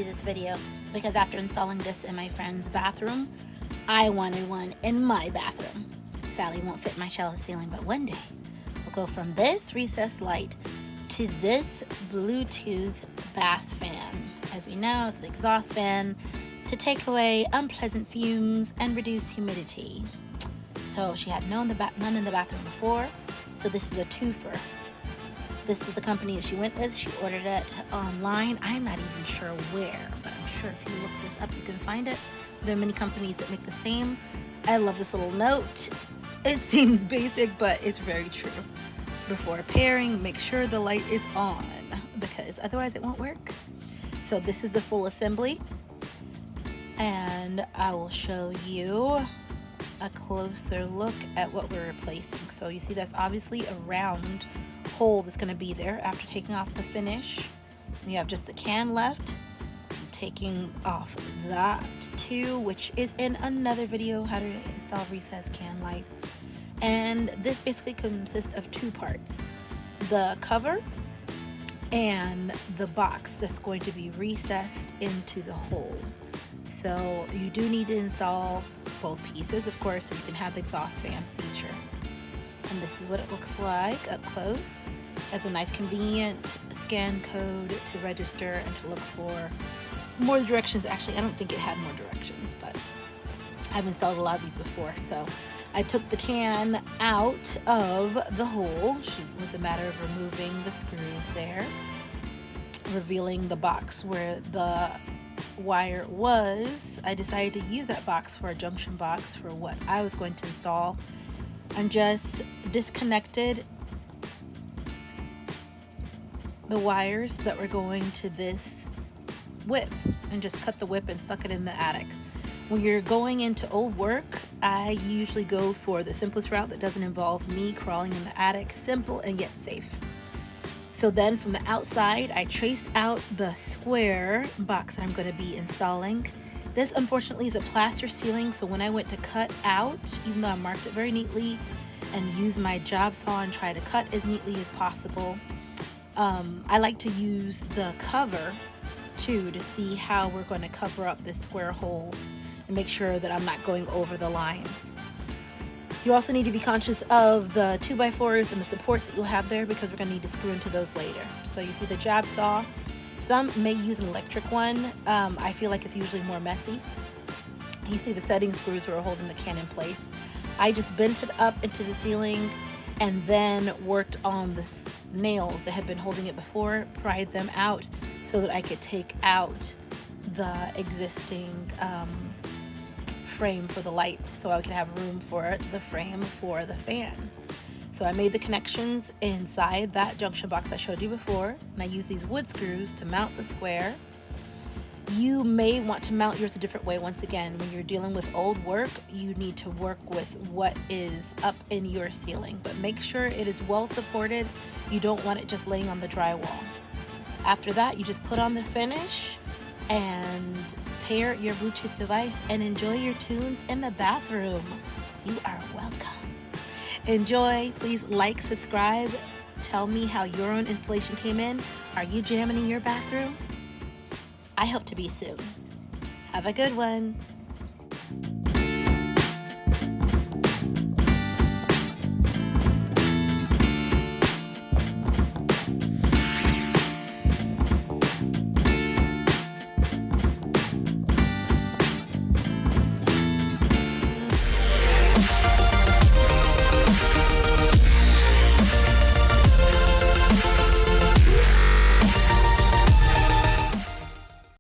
do this video because after installing this in my friend's bathroom, I wanted one in my bathroom. Sadly, won't fit my shallow ceiling, but one day we'll go from this recessed light to this Bluetooth bath fan. As we know, it's an exhaust fan to take away unpleasant fumes and reduce humidity. So she had none in the bathroom before, so this is a twofer. This is the company that she went with. She ordered it online. I'm not even sure where, but I'm sure if you look this up, you can find it. There are many companies that make the same. I love this little note. It seems basic, but it's very true. Before pairing, make sure the light is on because otherwise it won't work. So this is the full assembly, and I will show you a closer look at what we're replacing. So you see that's obviously a round hole that's going to be there after taking off the finish. You have just the can left. I'm taking off that too, which is in another video, how to install recessed can lights. And this basically consists of two parts: the cover and the box that's going to be recessed into the hole. So you do need to install both pieces, of course, so you can have the exhaust fan feature. And this is what it looks like up close. It has a nice convenient scan code to register and to look for more directions. Actually, I don't think it had more directions, but I've installed a lot of these before. So I took the can out of the hole. It was a matter of removing the screws there, revealing the box where the wire was. I decided to use that box for a junction box for what I was going to install, and just disconnected the wires that were going to this whip and just cut the whip and stuck it in the attic. When you're going into old work, I usually go for the simplest route that doesn't involve me crawling in the attic. Simple and yet safe. So then from the outside, I traced out the square box that I'm going to be installing. This unfortunately is a plaster ceiling, so when I went to cut out, even though I marked it very neatly and used my job saw and try to cut as neatly as possible, I like to use the cover too to see how we're going to cover up this square hole and make sure that I'm not going over the lines. You also need to be conscious of the 2x4s and the supports that you'll have there because we're going to need to screw into those later. So you see the job saw. Some may use an electric one. I feel like it's usually more messy. You see the setting screws who are holding the can in place. I just bent it up into the ceiling and then worked on the nails that had been holding it before, pried them out so that I could take out the existing frame for the light, so I could have room for the frame for the fan. So I made the connections inside that junction box I showed you before, and I use these wood screws to mount the square. You may want to mount yours a different way. Once again, when you're dealing with old work, you need to work with what is up in your ceiling, but make sure it is well supported. You don't want it just laying on the drywall. After that, you just put on the finish and pair your Bluetooth device and enjoy your tunes in the bathroom. You are welcome. Enjoy. Please like, subscribe. Tell me how your own installation came in. Are you jamming in your bathroom? I hope to be soon. Have a good one.